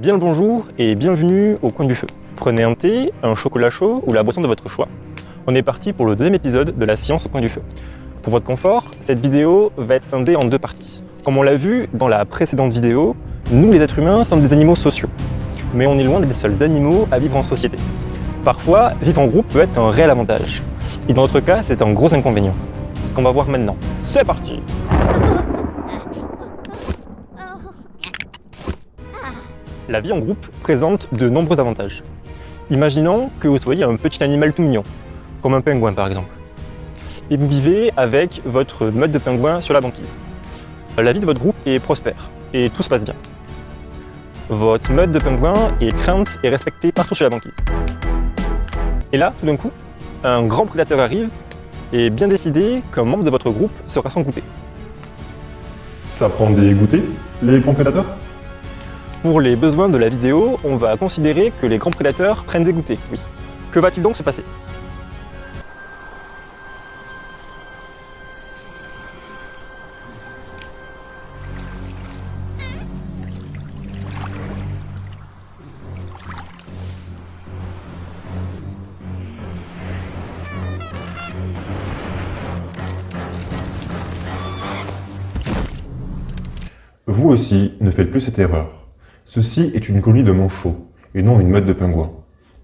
Bien le bonjour et bienvenue au coin du feu. Prenez un thé, un chocolat chaud ou la boisson de votre choix. On est parti pour le deuxième épisode de la science au coin du feu. Pour votre confort, cette vidéo va être scindée en deux parties. Comme on l'a vu dans la précédente vidéo, nous les êtres humains sommes des animaux sociaux. Mais on est loin des seuls animaux à vivre en société. Parfois, vivre en groupe peut être un réel avantage. Et dans notre cas, c'est un gros inconvénient. Ce qu'on va voir maintenant. C'est parti! La vie en groupe présente de nombreux avantages. Imaginons que vous soyez un petit animal tout mignon, comme un pingouin par exemple. Et vous vivez avec votre meute de pingouins sur la banquise. La vie de votre groupe est prospère et tout se passe bien. Votre meute de pingouins est crainte et respectée partout sur la banquise. Et là, tout d'un coup, un grand prédateur arrive et bien décidé qu'un membre de votre groupe sera sans goûter. Ça prend des goûters, les grands prédateurs? Pour les besoins de la vidéo, on va considérer que les grands prédateurs prennent des goûters, oui. Que va-t-il donc se passer? Vous aussi, ne faites plus cette erreur. Ceci est une colonie de manchots, et non une meute de pingouins.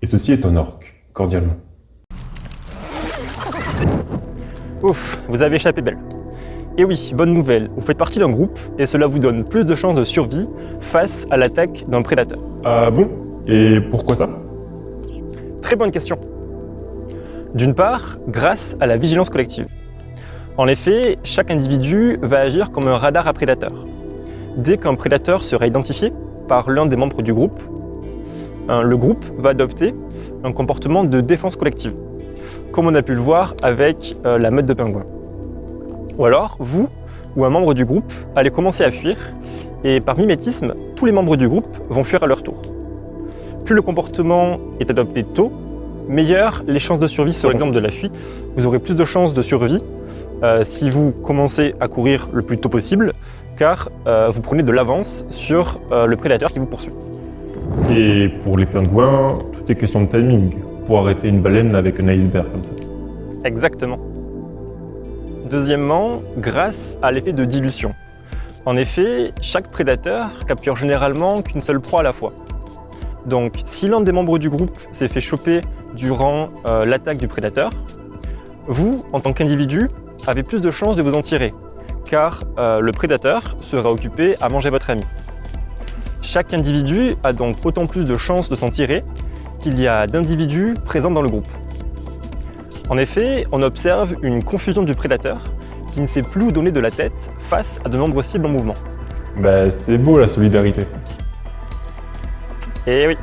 Et ceci est un orque, cordialement. Ouf, vous avez échappé belle. Et oui, bonne nouvelle, vous faites partie d'un groupe et cela vous donne plus de chances de survie face à l'attaque d'un prédateur. Ah bon? Et pourquoi ça? Très bonne question. D'une part, grâce à la vigilance collective. En effet, chaque individu va agir comme un radar à prédateurs. Dès qu'un prédateur sera identifié par l'un des membres du groupe, le groupe va adopter un comportement de défense collective, comme on a pu le voir avec la meute de pingouins. Ou alors, vous ou un membre du groupe allez commencer à fuir, et par mimétisme, tous les membres du groupe vont fuir à leur tour. Plus le comportement est adopté tôt, meilleures les chances de survie seront. Par exemple de la fuite, vous aurez plus de chances de survie si vous commencez à courir le plus tôt possible, car vous prenez de l'avance sur le prédateur qui vous poursuit. Et pour les pingouins, tout est question de timing, pour arrêter une baleine avec un iceberg comme ça. Exactement. Deuxièmement, grâce à l'effet de dilution. En effet, chaque prédateur capture généralement qu'une seule proie à la fois. Donc, si l'un des membres du groupe s'est fait choper durant l'attaque du prédateur, vous, en tant qu'individu, avez plus de chances de vous en tirer, car le prédateur sera occupé à manger votre ami. Chaque individu a donc autant plus de chances de s'en tirer qu'il y a d'individus présents dans le groupe. En effet, on observe une confusion du prédateur qui ne sait plus où donner de la tête face à de nombreuses cibles en mouvement. Bah c'est beau la solidarité. Eh oui.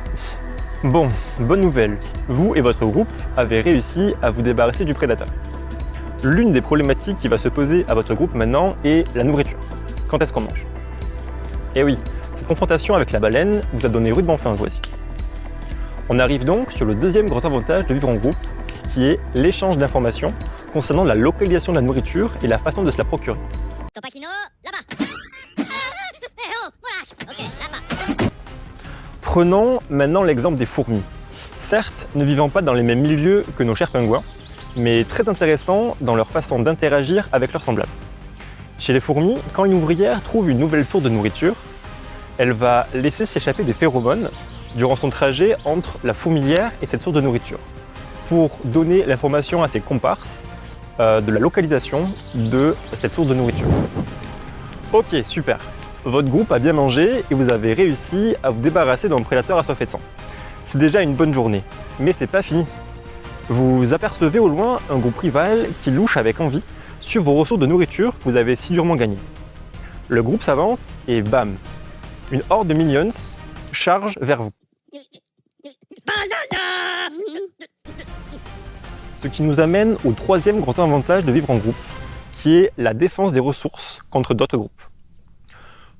Bon, bonne nouvelle, vous et votre groupe avez réussi à vous débarrasser du prédateur. L'une des problématiques qui va se poser à votre groupe maintenant est la nourriture. Quand est-ce qu'on mange? Eh oui, cette confrontation avec la baleine vous a donné rudement faim, vous aussi. On arrive donc sur le deuxième grand avantage de vivre en groupe, qui est l'échange d'informations concernant la localisation de la nourriture et la façon de se la procurer. Topakino, là-bas. Ok, là-bas. Prenons maintenant l'exemple des fourmis. Certes, ne vivant pas dans les mêmes milieux que nos chers pingouins, mais très intéressants dans leur façon d'interagir avec leurs semblables. Chez les fourmis, quand une ouvrière trouve une nouvelle source de nourriture, elle va laisser s'échapper des phéromones durant son trajet entre la fourmilière et cette source de nourriture, pour donner l'information à ses comparses de la localisation de cette source de nourriture. Ok, super. Votre groupe a bien mangé et vous avez réussi à vous débarrasser d'un prédateur assoiffé de sang. C'est déjà une bonne journée, mais c'est pas fini. Vous apercevez au loin un groupe rival qui louche avec envie sur vos ressources de nourriture que vous avez si durement gagnées. Le groupe s'avance et bam, une horde de minions charge vers vous. Ce qui nous amène au troisième grand avantage de vivre en groupe, qui est la défense des ressources contre d'autres groupes.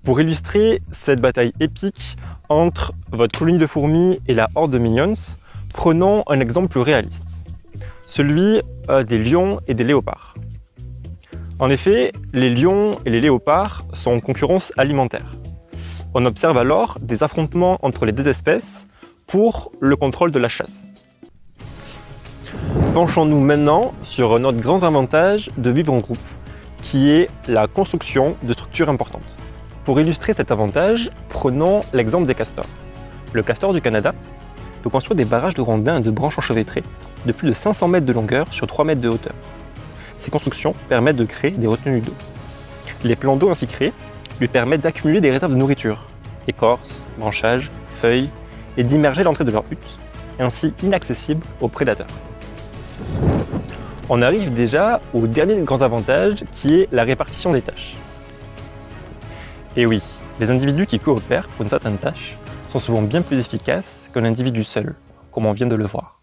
Pour illustrer cette bataille épique entre votre colonie de fourmis et la horde de minions, prenons un exemple plus réaliste, celui des lions et des léopards. En effet, les lions et les léopards sont en concurrence alimentaire. On observe alors des affrontements entre les deux espèces pour le contrôle de la chasse. Penchons-nous maintenant sur notre grand avantage de vivre en groupe, qui est la construction de structures importantes. Pour illustrer cet avantage, prenons l'exemple des castors. Le castor du Canada peut construire des barrages de rondins et de branches enchevêtrées de plus de 500 mètres de longueur sur 3 mètres de hauteur. Ces constructions permettent de créer des retenues d'eau. Les plans d'eau ainsi créés lui permettent d'accumuler des réserves de nourriture, écorces, branchages, feuilles, et d'immerger l'entrée de leur hutte, ainsi inaccessible aux prédateurs. On arrive déjà au dernier grand avantage qui est la répartition des tâches. Et oui, les individus qui coopèrent pour une certaine tâche sont souvent bien plus efficaces qu'un individu seul, comme on vient de le voir.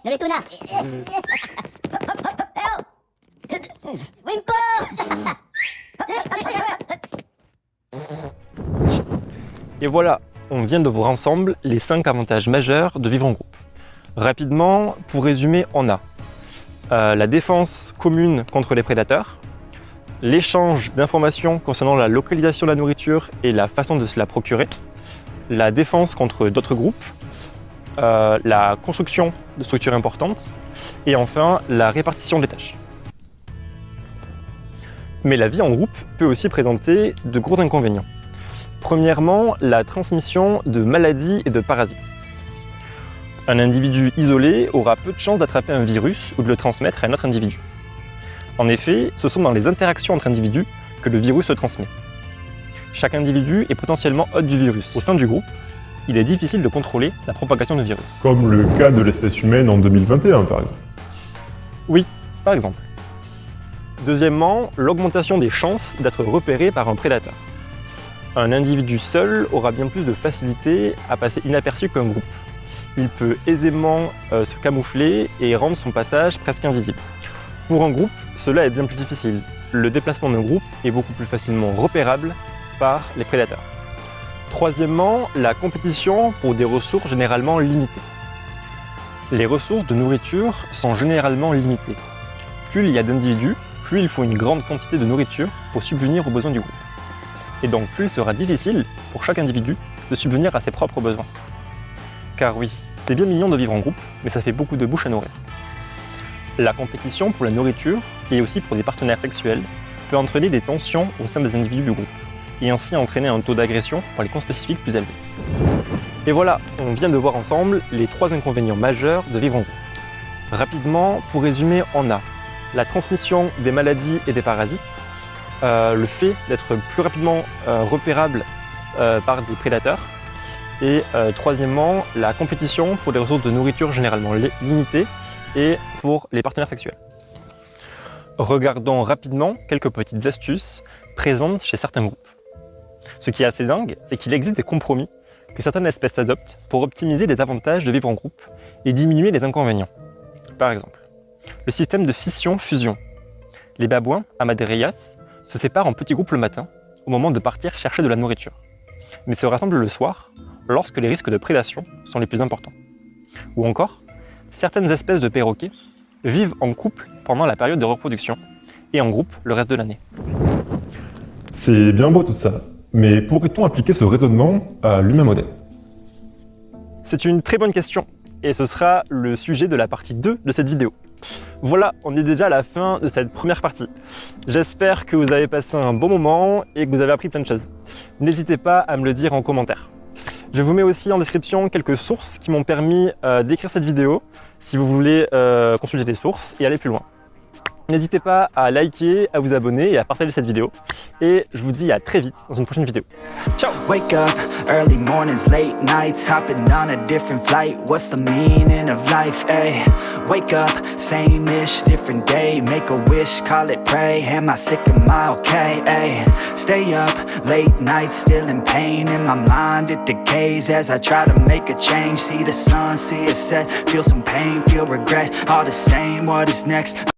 Noletuna. Wimpo. Et voilà, on vient de voir ensemble les 5 avantages majeurs de vivre en groupe. Rapidement, pour résumer, on a la défense commune contre les prédateurs, l'échange d'informations concernant la localisation de la nourriture et la façon de se la procurer, la défense contre d'autres groupes, la construction de structures importantes et enfin la répartition des tâches. Mais la vie en groupe peut aussi présenter de gros inconvénients. Premièrement, la transmission de maladies et de parasites. Un individu isolé aura peu de chances d'attraper un virus ou de le transmettre à un autre individu. En effet, ce sont dans les interactions entre individus que le virus se transmet. Chaque individu est potentiellement hôte du virus. Au sein du groupe, il est difficile de contrôler la propagation du virus. Comme le cas de l'espèce humaine en 2021 par exemple. Oui, par exemple. Deuxièmement, l'augmentation des chances d'être repéré par un prédateur. Un individu seul aura bien plus de facilité à passer inaperçu qu'un groupe. Il peut aisément se camoufler et rendre son passage presque invisible. Pour un groupe, cela est bien plus difficile. Le déplacement d'un groupe est beaucoup plus facilement repérable par les prédateurs. Troisièmement, la compétition pour des ressources généralement limitées. Les ressources de nourriture sont généralement limitées. Plus il y a d'individus, plus il faut une grande quantité de nourriture pour subvenir aux besoins du groupe. Et donc plus il sera difficile pour chaque individu de subvenir à ses propres besoins. Car oui, c'est bien mignon de vivre en groupe, mais ça fait beaucoup de bouches à nourrir. La compétition pour la nourriture, et aussi pour des partenaires sexuels, peut entraîner des tensions au sein des individus du groupe, et ainsi entraîner un taux d'agression par les conspécifiques plus élevé. Et voilà, on vient de voir ensemble les 3 inconvénients majeurs de vivre en groupe. Rapidement, pour résumer, on a la transmission des maladies et des parasites, le fait d'être plus rapidement repérable par des prédateurs, et troisièmement, la compétition pour les ressources de nourriture généralement limitées et pour les partenaires sexuels. Regardons rapidement quelques petites astuces présentes chez certains groupes. Ce qui est assez dingue, c'est qu'il existe des compromis que certaines espèces adoptent pour optimiser les avantages de vivre en groupe et diminuer les inconvénients. Par exemple, le système de fission-fusion. Les babouins, Amaderias, se séparent en petits groupes le matin, au moment de partir chercher de la nourriture, mais se rassemblent le soir, lorsque les risques de prédation sont les plus importants. Ou encore, certaines espèces de perroquets vivent en couple pendant la période de reproduction et en groupe le reste de l'année. C'est bien beau tout ça, mais pourrait-on appliquer ce raisonnement à l'humain moderne? C'est une très bonne question, et ce sera le sujet de la partie 2 de cette vidéo. Voilà, on est déjà à la fin de cette première partie. J'espère que vous avez passé un bon moment et que vous avez appris plein de choses. N'hésitez pas à me le dire en commentaire. Je vous mets aussi en description quelques sources qui m'ont permis d'écrire cette vidéo, si vous voulez consulter des sources et aller plus loin. N'hésitez pas à liker, à vous abonner et à partager cette vidéo. Et je vous dis à très vite dans une prochaine vidéo. Ciao! Wake up, early mornings, late nights, hopping on a different flight. What's the meaning of life, ayy? Wake up, same-ish, different day. Make a wish, call it pray. Am I sick, am I okay, ayy? Stay up, late nights, still in pain. In my mind it decays as I try to make a change. See the sun, see it set, feel some pain, feel regret. All the same, what is next?